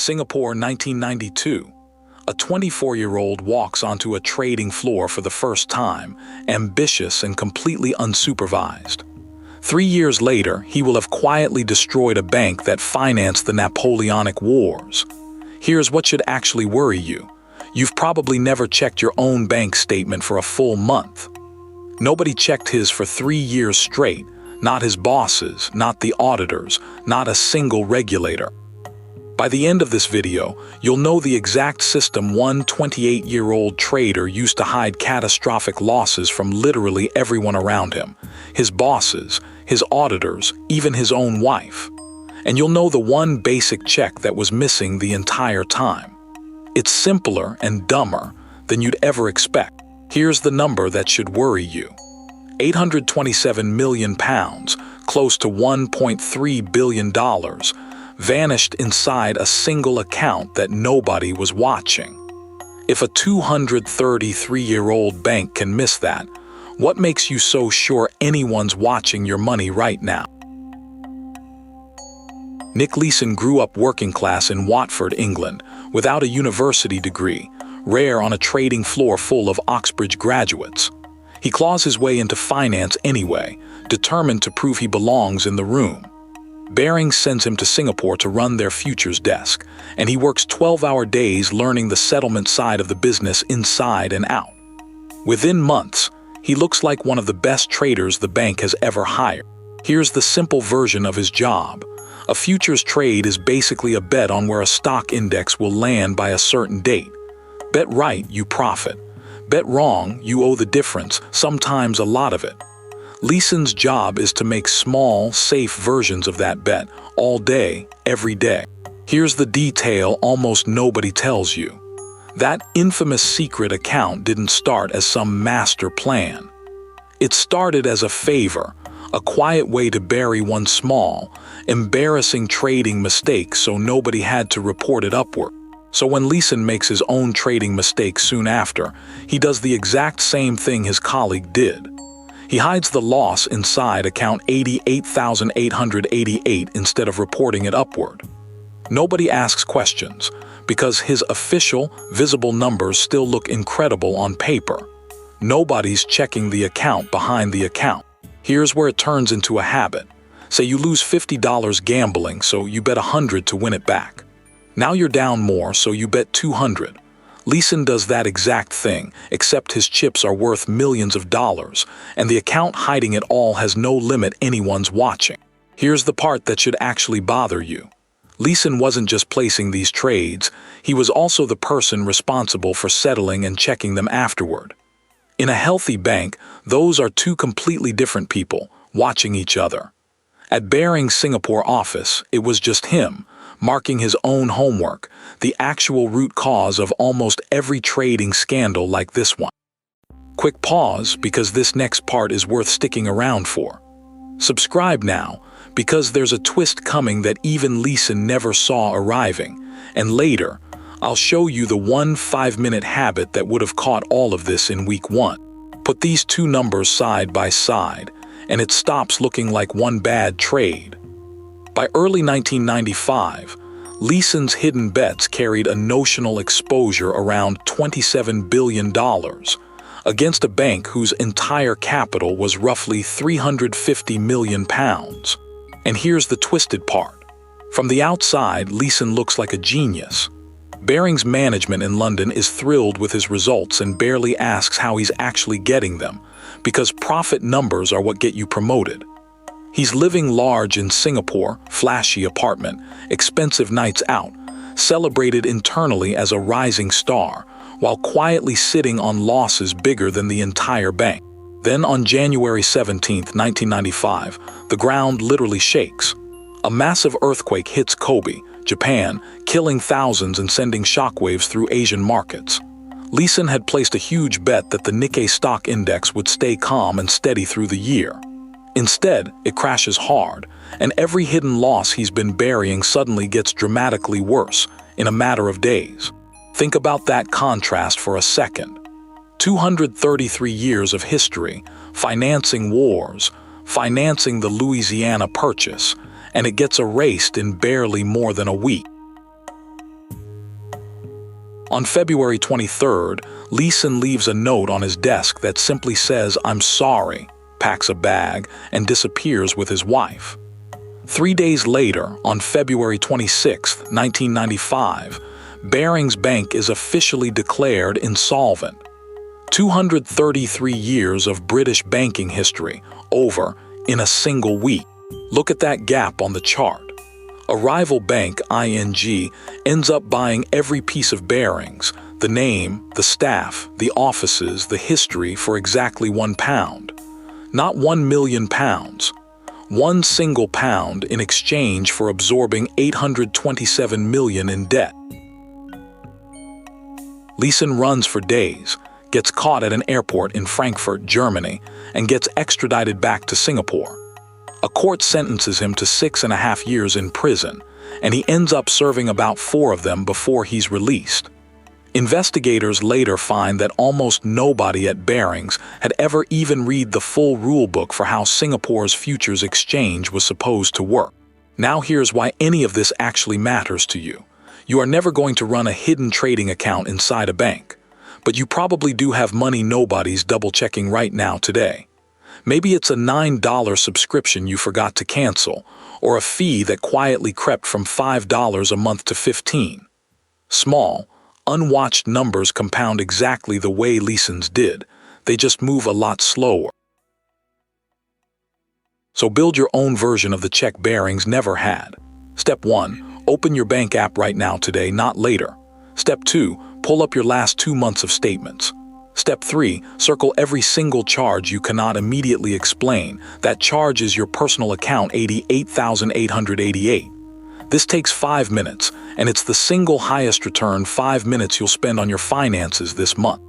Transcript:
Singapore, 1992. A 24-year-old walks onto a trading floor for the first time, ambitious and completely unsupervised. 3 years later, he will have quietly destroyed a bank that financed the Napoleonic Wars. Here's what should actually worry you. You've probably never checked your own bank statement for a full month. Nobody checked his for 3 years straight, not his bosses, not the auditors, not a single regulator. By the end of this video, you'll know the exact system one 28-year-old trader used to hide catastrophic losses from literally everyone around him, his bosses, his auditors, even his own wife. And you'll know the one basic check that was missing the entire time. It's simpler and dumber than you'd ever expect. Here's the number that should worry you. £827 million, close to $1.3 billion, vanished inside a single account that nobody was watching. If a 233-year-old bank can miss that, what makes you so sure anyone's watching your money right now? Nick Leeson grew up working class in Watford, England, without a university degree, rare on a trading floor full of Oxbridge graduates. He claws his way into finance anyway, determined to prove he belongs in the room. Barings sends him to Singapore to run their futures desk, and he works 12-hour days learning the settlement side of the business inside and out. Within months, he looks like one of the best traders the bank has ever hired. Here's the simple version of his job. A futures trade is basically a bet on where a stock index will land by a certain date. Bet right, you profit. Bet wrong, you owe the difference, sometimes a lot of it. Leeson's job is to make small, safe versions of that bet, all day, every day. Here's the detail almost nobody tells you. That infamous secret account didn't start as some master plan. It started as a favor, a quiet way to bury one small, embarrassing trading mistake so nobody had to report it upward. So when Leeson makes his own trading mistake soon after, he does the exact same thing his colleague did. He hides the loss inside account 88,888 instead of reporting it upward. Nobody asks questions, because his official, visible numbers still look incredible on paper. Nobody's checking the account behind the account. Here's where it turns into a habit. Say you lose $50 gambling, so you bet $100 to win it back. Now you're down more, so you bet $200. Leeson does that exact thing, except his chips are worth millions of dollars, and the account hiding it all has no limit anyone's watching. Here's the part that should actually bother you. Leeson wasn't just placing these trades, he was also the person responsible for settling and checking them afterward. In a healthy bank, those are two completely different people, watching each other. At Barings' Singapore office, it was just him, marking his own homework, the actual root cause of almost every trading scandal like this one. Quick pause, because this next part is worth sticking around for. Subscribe now, because there's a twist coming that even Leeson never saw arriving, and later, I'll show you the one 5-minute habit that would have caught all of this in week 1. Put these two numbers side by side, and it stops looking like one bad trade. By early 1995, Leeson's hidden bets carried a notional exposure around $27 billion, against a bank whose entire capital was roughly £350 million. And here's the twisted part. From the outside, Leeson looks like a genius. Barings' management in London is thrilled with his results and barely asks how he's actually getting them, because profit numbers are what get you promoted. He's living large in Singapore, flashy apartment, expensive nights out, celebrated internally as a rising star, while quietly sitting on losses bigger than the entire bank. Then on January 17, 1995, the ground literally shakes. A massive earthquake hits Kobe, Japan, killing thousands and sending shockwaves through Asian markets. Leeson had placed a huge bet that the Nikkei stock index would stay calm and steady through the year. Instead, it crashes hard, and every hidden loss he's been burying suddenly gets dramatically worse in a matter of days. Think about that contrast for a second. 233 years of history, financing wars, financing the Louisiana Purchase, and it gets erased in barely more than a week. On February 23rd, Leeson leaves a note on his desk that simply says, "I'm sorry," packs a bag, and disappears with his wife. 3 days later, on February 26, 1995, Barings Bank is officially declared insolvent. 233 years of British banking history over in a single week. Look at that gap on the chart. A rival bank, ING, ends up buying every piece of Barings, the name, the staff, the offices, the history for exactly £1. Not £1 million. One single pound in exchange for absorbing $827 million in debt. Leeson runs for days, gets caught at an airport in Frankfurt, Germany, and gets extradited back to Singapore. A court sentences him to 6.5 years in prison, and he ends up serving about 4 of them before he's released. Investigators later find that almost nobody at Barings had ever even read the full rulebook for how Singapore's futures exchange was supposed to work. Now here's why any of this actually matters to you. You are never going to run a hidden trading account inside a bank, but you probably do have money nobody's double-checking right now today. Maybe it's a $9 subscription you forgot to cancel, or a fee that quietly crept from $5 a month to $15. Small, unwatched numbers compound exactly the way Leeson's did. They just move a lot slower. So build your own version of the check Barings never had. Step 1. Open your bank app right now today, not later. Step 2. Pull up your last 2 months of statements. Step 3. Circle every single charge you cannot immediately explain. That charge is your personal account 88,888. This takes 5 minutes, and it's the single highest return 5 minutes you'll spend on your finances this month.